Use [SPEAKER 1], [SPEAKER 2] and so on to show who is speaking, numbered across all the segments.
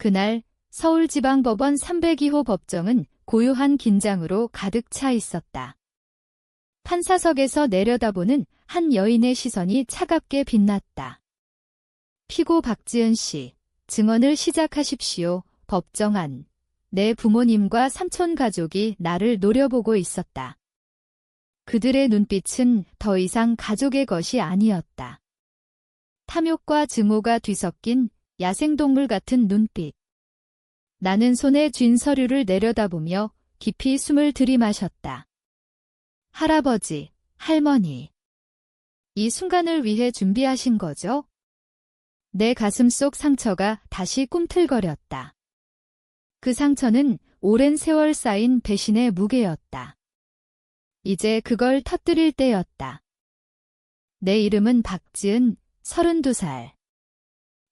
[SPEAKER 1] 그날 서울지방법원 302호 법정은 고요한 긴장으로 가득 차 있었다. 판사석에서 내려다보는 한 여인의 시선이 차갑게 빛났다. 피고 박지은 씨, 증언을 시작하십시오. 법정 안. 내 부모님과 삼촌 가족이 나를 노려보고 있었다. 그들의 눈빛은 더 이상 가족의 것이 아니었다. 탐욕과 증오가 뒤섞인 야생동물 같은 눈빛. 나는 손에 쥔 서류를 내려다보며 깊이 숨을 들이마셨다. 할아버지, 할머니. 이 순간을 위해 준비하신 거죠? 내 가슴 속 상처가 다시 꿈틀거렸다. 그 상처는 오랜 세월 쌓인 배신의 무게였다. 이제 그걸 터뜨릴 때였다. 내 이름은 박지은, 32살.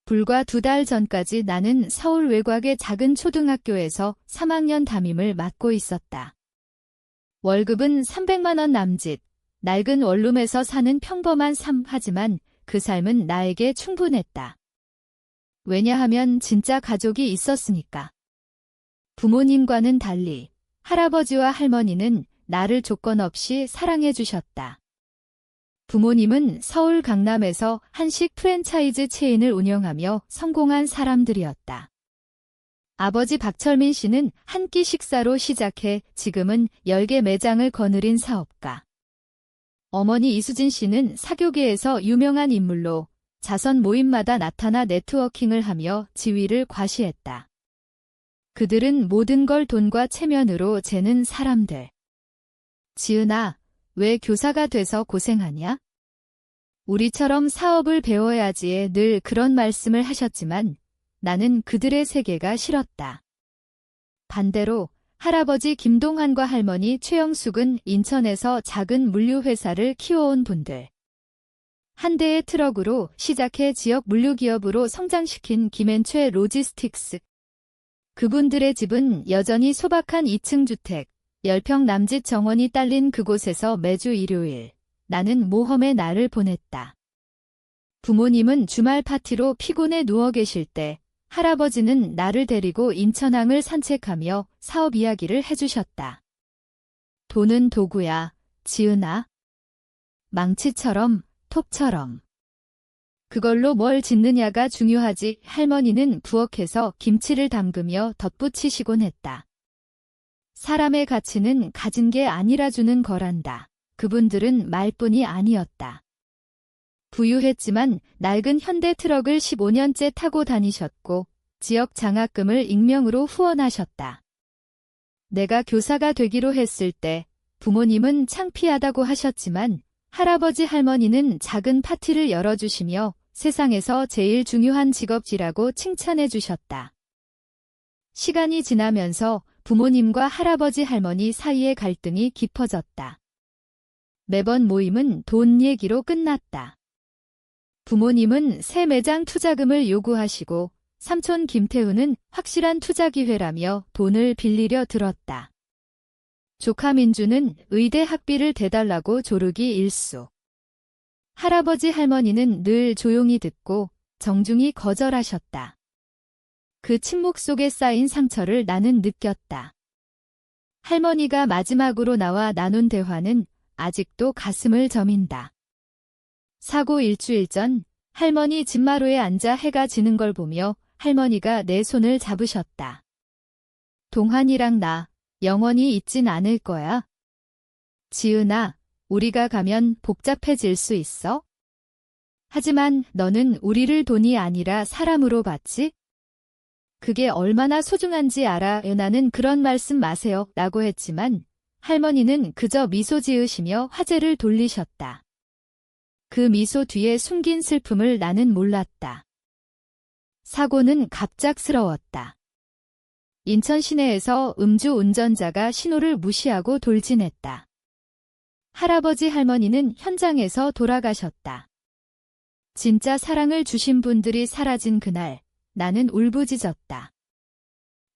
[SPEAKER 1] 불과 2달 전까지 나는 서울 외곽의 작은 초등학교에서 3학년 담임을 맡고 있었다. 월급은 300만 원 남짓, 낡은 원룸에서 사는 평범한 삶. 하지만 그 삶은 나에게 충분했다. 왜냐하면 진짜 가족이 있었으니까. 부모님과는 달리 할아버지와 할머니는 나를 조건 없이 사랑해 주셨다. 부모님은 서울 강남에서 한식 프랜차이즈 체인을 운영하며 성공한 사람들이었다. 아버지 박철민 씨는 한 끼 식사로 시작해 지금은 10개 매장을 거느린 사업가. 어머니 이수진 씨는 사교계에서 유명한 인물로 자선 모임마다 나타나 네트워킹을 하며 지위를 과시했다. 그들은 모든 걸 돈과 체면으로 재는 사람들. 지은아, 왜 교사가 돼서 고생하냐? 우리처럼 사업을 배워야지에 늘 그런 말씀을 하셨지만 나는 그들의 세계가 싫었다. 반대로 할아버지 김동환과 할머니 최영숙은 인천에서 작은 물류회사를 키워온 분들. 한 대의 트럭으로 시작해 지역 물류기업으로 성장시킨 김앤최 로지스틱스. 그분들의 집은 여전히 소박한 2층 주택, 10평 남짓 정원이 딸린 그곳에서 매주 일요일 나는 모험의 날을 보냈다. 부모님은 주말 파티로 피곤해 누워 계실 때 할아버지는 나를 데리고 인천항을 산책하며 사업 이야기를 해주셨다. 돈은 도구야, 지은아. 망치처럼, 톱처럼. 그걸로 뭘 짓느냐가 중요하지. 할머니는 부엌에서 김치를 담그며 덧붙이시곤 했다. 사람의 가치는 가진 게 아니라 주는 거란다. 그분들은 말뿐이 아니었다. 부유했지만 낡은 현대 트럭을 15년째 타고 다니셨고 지역 장학금을 익명으로 후원하셨다. 내가 교사가 되기로 했을 때 부모님은 창피하다고 하셨지만 할아버지 할머니는 작은 파티를 열어주시며 세상에서 제일 중요한 직업이라고 칭찬해 주셨다. 시간이 지나면서 부모님과 할아버지 할머니 사이의 갈등이 깊어졌다. 매번 모임은 돈 얘기로 끝났다. 부모님은 새 매장 투자금을 요구하시고 삼촌 김태우는 확실한 투자 기회라며 돈을 빌리려 들었다. 조카 민주는 의대 학비를 대달라고 조르기 일수. 할아버지 할머니는 늘 조용히 듣고 정중히 거절하셨다. 그 침묵 속에 쌓인 상처를 나는 느꼈다. 할머니가 마지막으로 나와 나눈 대화는 아직도 가슴을 저민다. 사고 일주일 전 할머니 집마루에 앉아 해가 지는 걸 보며 할머니가 내 손을 잡으셨다. 동환이랑 나 영원히 잊진 않을 거야. 지은아, 우리가 가면 복잡해질 수 있어? 하지만 너는 우리를 돈이 아니라 사람으로 봤지? 그게 얼마나 소중한지 알아. 나는 그런 말씀 마세요 라고 했지만 할머니는 그저 미소 지으시며 화제를 돌리셨다. 그 미소 뒤에 숨긴 슬픔을 나는 몰랐다. 사고는 갑작스러웠다. 인천 시내에서 음주 운전자가 신호를 무시하고 돌진했다. 할아버지 할머니는 현장에서 돌아가셨다. 진짜 사랑을 주신 분들이 사라진 그날 나는 울부짖었다.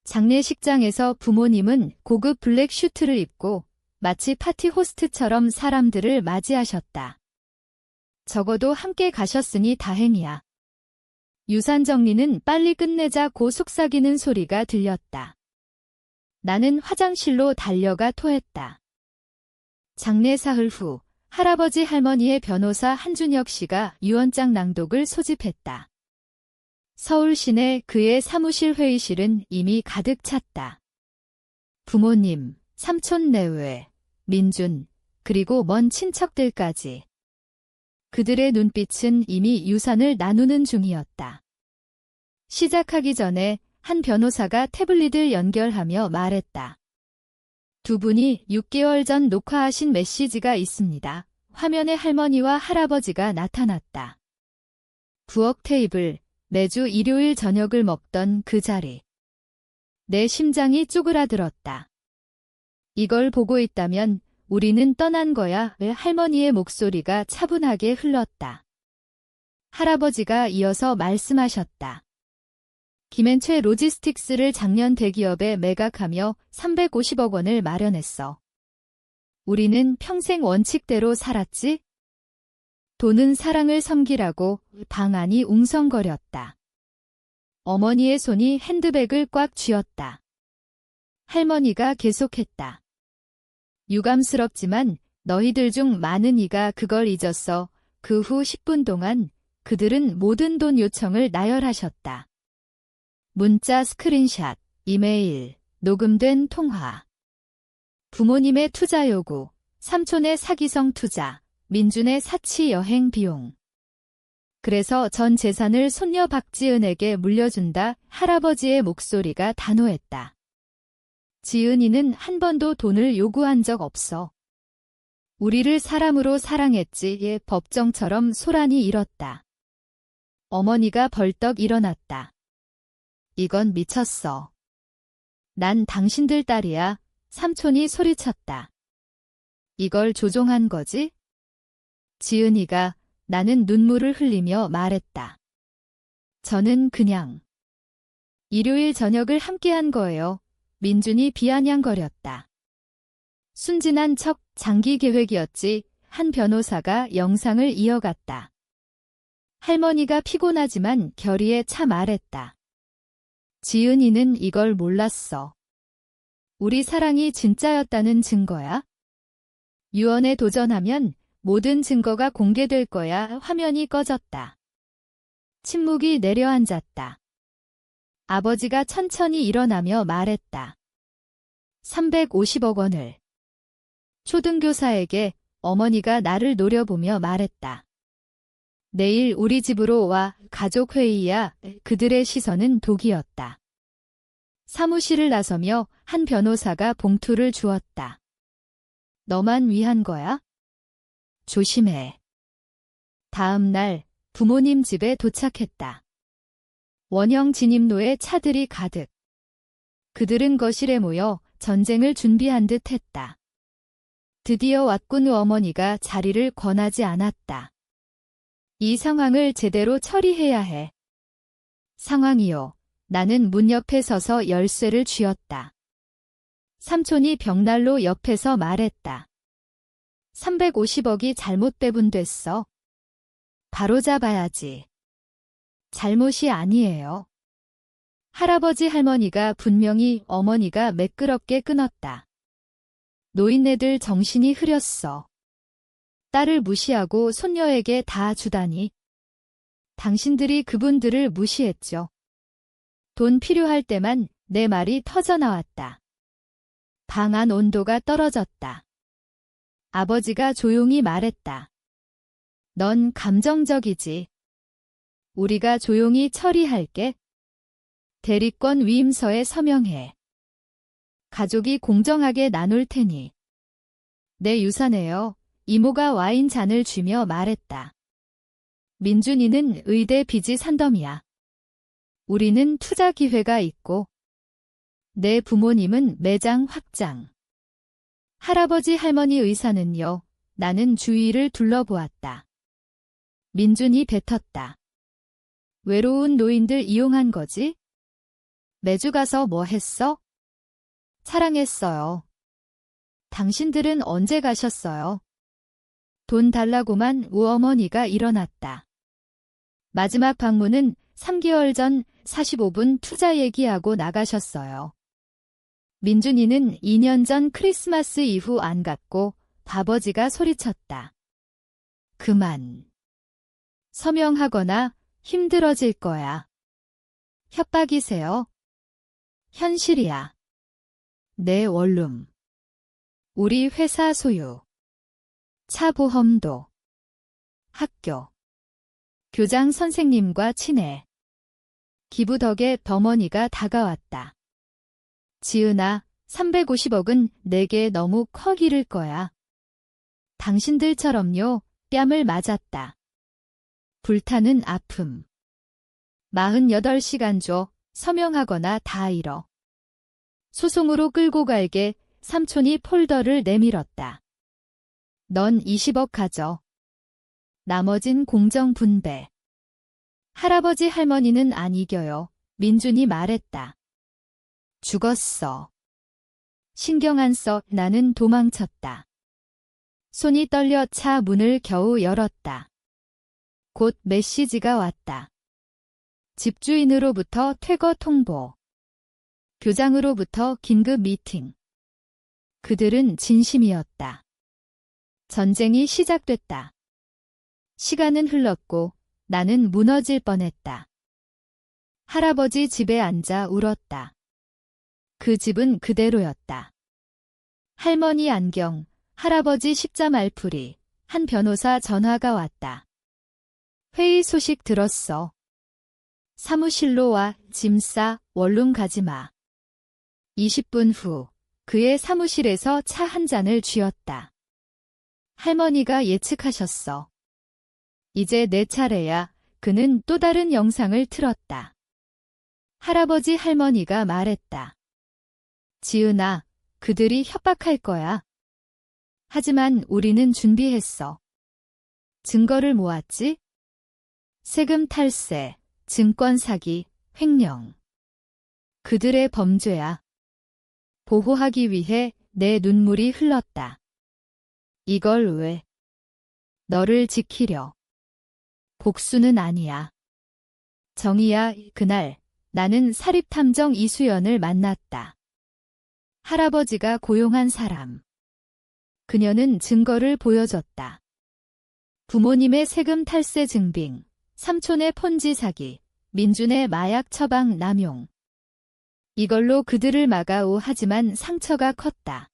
[SPEAKER 1] 장례식장에서 부모님은 고급 블랙 슈트를 입고 마치 파티 호스트처럼 사람들을 맞이하셨다. 적어도 함께 가셨으니 다행이야. 유산 정리는 빨리 끝내자고 속삭이는 소리가 들렸다. 나는 화장실로 달려가 토했다. 장례 사흘 후 할아버지 할머니의 변호사 한준혁 씨가 유언장 낭독을 소집했다. 서울 시내 그의 사무실 회의실은 이미 가득 찼다. 부모님, 삼촌 내외, 민준, 그리고 먼 친척들까지. 그들의 눈빛은 이미 유산을 나누는 중이었다. 시작하기 전에 한 변호사가 태블릿을 연결하며 말했다. 두 분이 6개월 전 녹화하신 메시지가 있습니다. 화면에 할머니와 할아버지가 나타났다. 부엌 테이블, 매주 일요일 저녁을 먹던 그 자리. 내 심장이 쪼그라들었다. 이걸 보고 있다면 우리는 떠난 거야. 왜 할머니의 목소리가 차분하게 흘렀다. 할아버지가 이어서 말씀하셨다. 김앤최 로지스틱스를 작년 대기업에 매각하며 350억 원을 마련했어. 우리는 평생 원칙대로 살았지? 돈은 사랑을 섬기라고 방 안이 웅성거렸다. 어머니의 손이 핸드백을 꽉 쥐었다. 할머니가 계속했다. 유감스럽지만 너희들 중 많은 이가 그걸 잊었어. 그 후 10분 동안 그들은 모든 돈 요청을 나열하셨다. 문자 스크린샷, 이메일, 녹음된 통화. 부모님의 투자 요구, 삼촌의 사기성 투자, 민준의 사치 여행 비용. 그래서 전 재산을 손녀 박지은에게 물려준다. 할아버지의 목소리가 단호했다. 지은이는 한 번도 돈을 요구한 적 없어. 우리를 사람으로 사랑했지. 예, 법정처럼 소란이 일었다. 어머니가 벌떡 일어났다. 이건 미쳤어. 난 당신들 딸이야. 삼촌이 소리쳤다. 이걸 조종한 거지? 지은이가 나는 눈물을 흘리며 말했다. 저는 그냥 일요일 저녁을 함께한 거예요. 민준이 비아냥거렸다. 순진한 척 장기 계획이었지. 한 변호사가 영상을 이어갔다. 할머니가 피곤하지만 결의에 차 말했다. 지은이는 이걸 몰랐어. 우리 사랑이 진짜였다는 증거야. 유언에 도전하면 모든 증거가 공개될 거야. 화면이 꺼졌다. 침묵이 내려앉았다. 아버지가 천천히 일어나며 말했다. 350억 원을. 초등교사에게 어머니가 나를 노려보며 말했다. 내일 우리 집으로 와. 가족회의야. 그들의 시선은 독이었다. 사무실을 나서며 한 변호사가 봉투를 주었다. 너만 위한 거야? 조심해. 다음 날 부모님 집에 도착했다. 원형 진입로에 차들이 가득. 그들은 거실에 모여 전쟁을 준비한 듯 했다. 드디어 왔군. 어머니가 자리를 권하지 않았다. 이 상황을 제대로 처리해야 해. 상황이요. 나는 문 옆에 서서 열쇠를 쥐었다. 삼촌이 벽난로 옆에서 말했다. 350억이 잘못 배분됐어. 바로잡아야지. 잘못이 아니에요. 할아버지 할머니가 분명히 어머니가 매끄럽게 끊었다. 노인네들 정신이 흐렸어. 딸을 무시하고 손녀에게 다 주다니. 당신들이 그분들을 무시했죠. 돈 필요할 때만 내 말이 터져나왔다. 방 안 온도가 떨어졌다. 아버지가 조용히 말했다. 넌 감정적이지. 우리가 조용히 처리할게. 대리권 위임서에 서명해. 가족이 공정하게 나눌 테니. 내 유산에요. 이모가 와인 잔을 쥐며 말했다. 민준이는 의대 빚이 산더미야. 우리는 투자 기회가 있고. 내 부모님은 매장 확장. 할아버지 할머니 의사는요. 나는 주위를 둘러보았다. 민준이 뱉었다. 외로운 노인들 이용한 거지? 매주 가서 뭐 했어? 사랑했어요. 당신들은 언제 가셨어요? 돈 달라고만. 우어머니가 일어났다. 마지막 방문은 3개월 전 45분 투자 얘기하고 나가셨어요. 민준이는 2년 전 크리스마스 이후 안 갔고 아버지가 소리쳤다. 그만. 서명하거나 힘들어질 거야. 협박이세요? 현실이야. 내 원룸. 우리 회사 소유. 차 보험도. 학교. 교장 선생님과 친해. 기부 덕에 어머니가 다가왔다. 지은아, 350억은 내게 너무 커 기를 거야. 당신들처럼요, 뺨을 맞았다. 불타는 아픔. 48시간 줘, 서명하거나 다 잃어. 소송으로 끌고 갈게. 삼촌이 폴더를 내밀었다. 넌 20억 가져. 나머진 공정 분배. 할아버지 할머니는 안 이겨요. 민준이 말했다. 죽었어. 신경 안 써. 나는 도망쳤다. 손이 떨려 차 문을 겨우 열었다. 곧 메시지가 왔다. 집주인으로부터 퇴거 통보. 교장으로부터 긴급 미팅. 그들은 진심이었다. 전쟁이 시작됐다. 시간은 흘렀고 나는 무너질 뻔했다. 할아버지 집에 앉아 울었다. 그 집은 그대로였다. 할머니 안경, 할아버지 십자 말풀이, 한 변호사 전화가 왔다. 회의 소식 들었어. 사무실로 와, 짐 싸, 원룸 가지 마. 20분 후 그의 사무실에서 차 한 잔을 쥐었다. 할머니가 예측하셨어. 이제 내 차례야. 그는 또 다른 영상을 틀었다. 할아버지 할머니가 말했다. 지은아, 그들이 협박할 거야. 하지만 우리는 준비했어. 증거를 모았지? 세금 탈세, 증권 사기, 횡령. 그들의 범죄야. 보호하기 위해 내 눈물이 흘렀다. 이걸 왜? 너를 지키려. 복수는 아니야. 정의야. 그날 나는 사립탐정 이수연을 만났다. 할아버지가 고용한 사람. 그녀는 증거를 보여줬다. 부모님의 세금 탈세 증빙, 삼촌의 폰지 사기, 민준의 마약 처방 남용. 이걸로 그들을 막아오. 하지만 상처가 컸다.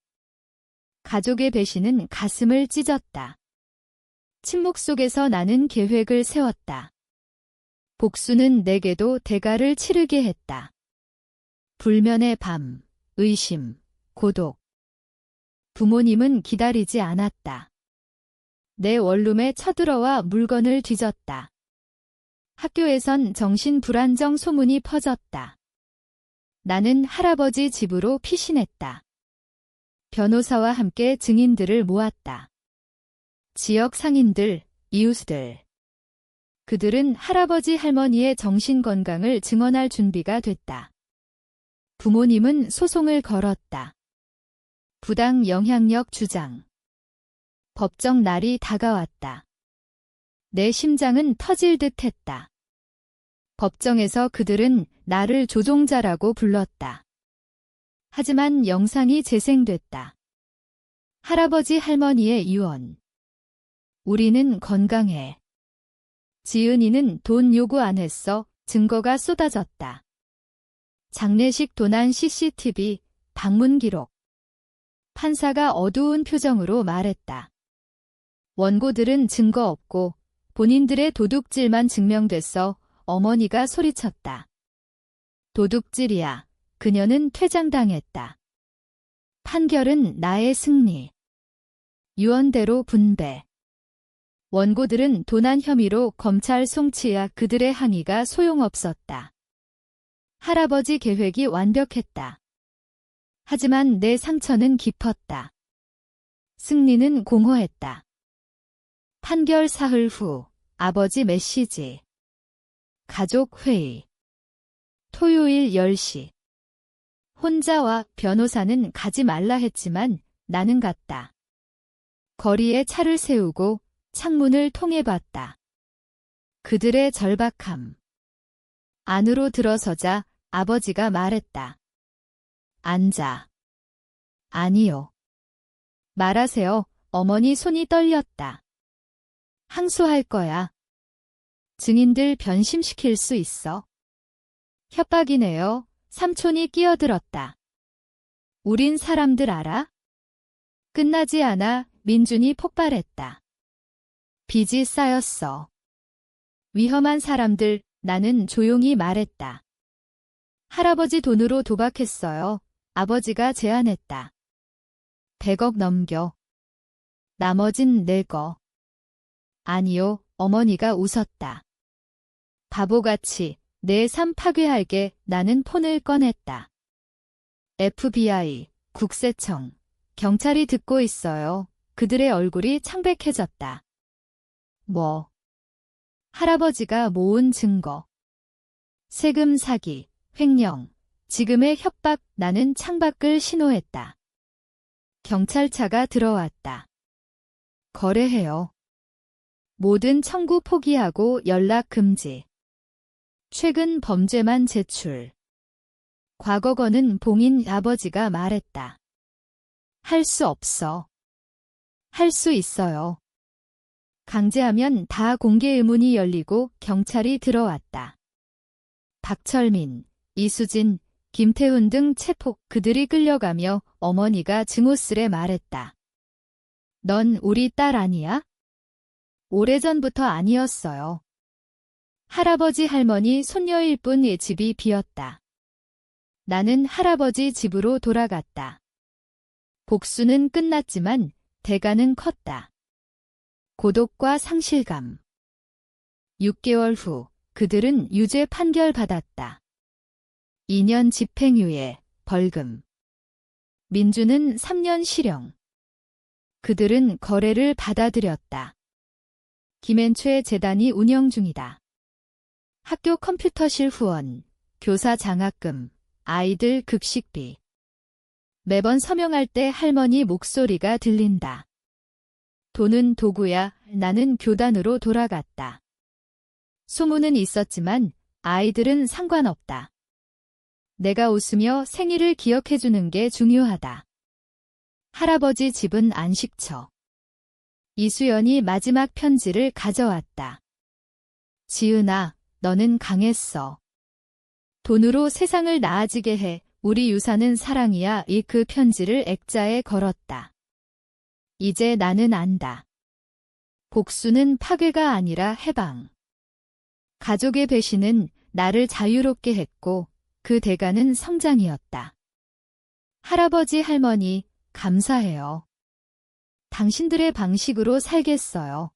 [SPEAKER 1] 가족의 배신은 가슴을 찢었다. 침묵 속에서 나는 계획을 세웠다. 복수는 내게도 대가를 치르게 했다. 불면의 밤, 의심, 고독. 부모님은 기다리지 않았다. 내 원룸에 쳐들어와 물건을 뒤졌다. 학교에선 정신불안정 소문이 퍼졌다. 나는 할아버지 집으로 피신했다. 변호사와 함께 증인들을 모았다. 지역 상인들, 이웃들. 그들은 할아버지 할머니의 정신건강을 증언할 준비가 됐다. 부모님은 소송을 걸었다. 부당 영향력 주장. 법정 날이 다가왔다. 내 심장은 터질 듯 했다. 법정에서 그들은 나를 조종자라고 불렀다. 하지만 영상이 재생됐다. 할아버지 할머니의 유언. 우리는 건강해. 지은이는 돈 요구 안 했어. 증거가 쏟아졌다. 장례식 도난 CCTV, 방문 기록. 판사가 어두운 표정으로 말했다. 원고들은 증거 없고 본인들의 도둑질만 증명됐어. 어머니가 소리쳤다. 도둑질이야. 그녀는 퇴장당했다. 판결은 나의 승리. 유언대로 분배. 원고들은 도난 혐의로 검찰 송치야. 그들의 항의가 소용없었다. 할아버지 계획이 완벽했다. 하지만 내 상처는 깊었다. 승리는 공허했다. 판결 사흘 후 아버지 메시지. 가족 회의. 토요일 10시. 혼자와 변호사는 가지 말라 했지만 나는 갔다. 거리에 차를 세우고 창문을 통해 봤다. 그들의 절박함. 안으로 들어서자 아버지가 말했다. 앉아. 아니요. 말하세요. 어머니 손이 떨렸다. 항소할 거야. 증인들 변심시킬 수 있어. 협박이네요. 삼촌이 끼어들었다. 우린 사람들 알아? 끝나지 않아 민준이 폭발했다. 빚이 쌓였어. 위험한 사람들, 나는 조용히 말했다. 할아버지 돈으로 도박했어요. 아버지가 제안했다. 100억 넘겨. 나머진 내 거. 아니요, 어머니가 웃었다. 바보같이 내 삶 파괴할게. 나는 폰을 꺼냈다. FBI, 국세청, 경찰이 듣고 있어요. 그들의 얼굴이 창백해졌다. 뭐? 할아버지가 모은 증거. 세금 사기, 횡령, 지금의 협박. 나는 창밖을 신호했다. 경찰차가 들어왔다. 거래해요. 모든 청구 포기하고 연락 금지. 최근 범죄만 제출. 과거거는 봉인. 아버지가 말했다. 할 수 없어. 할 수 있어요. 강제하면 다 공개 의문이 열리고 경찰이 들어왔다. 박철민, 이수진, 김태훈 등 체포. 그들이 끌려가며 어머니가 증오스레 말했다. 넌 우리 딸 아니야? 오래전부터 아니었어요. 할아버지 할머니 손녀일 뿐. 집이 비었다. 나는 할아버지 집으로 돌아갔다. 복수는 끝났지만 대가는 컸다. 고독과 상실감. 6개월 후 그들은 유죄 판결받았다. 2년 집행유예, 벌금. 민주는 3년 실형. 그들은 거래를 받아들였다. 김앤최 재단이 운영 중이다. 학교 컴퓨터실 후원, 교사 장학금, 아이들 급식비. 매번 서명할 때 할머니 목소리가 들린다. 돈은 도구야. 나는 교단으로 돌아갔다. 소문은 있었지만 아이들은 상관없다. 내가 웃으며 생일을 기억해주는 게 중요하다. 할아버지 집은 안식처. 이수연이 마지막 편지를 가져왔다. 지은아, 너는 강했어. 돈으로 세상을 나아지게 해. 우리 유산은 사랑이야. 그 편지를 액자에 걸었다. 이제 나는 안다. 복수는 파괴가 아니라 해방. 가족의 배신은 나를 자유롭게 했고 그 대가는 성장이었다. 할아버지 할머니, 감사해요. 당신들의 방식으로 살겠어요.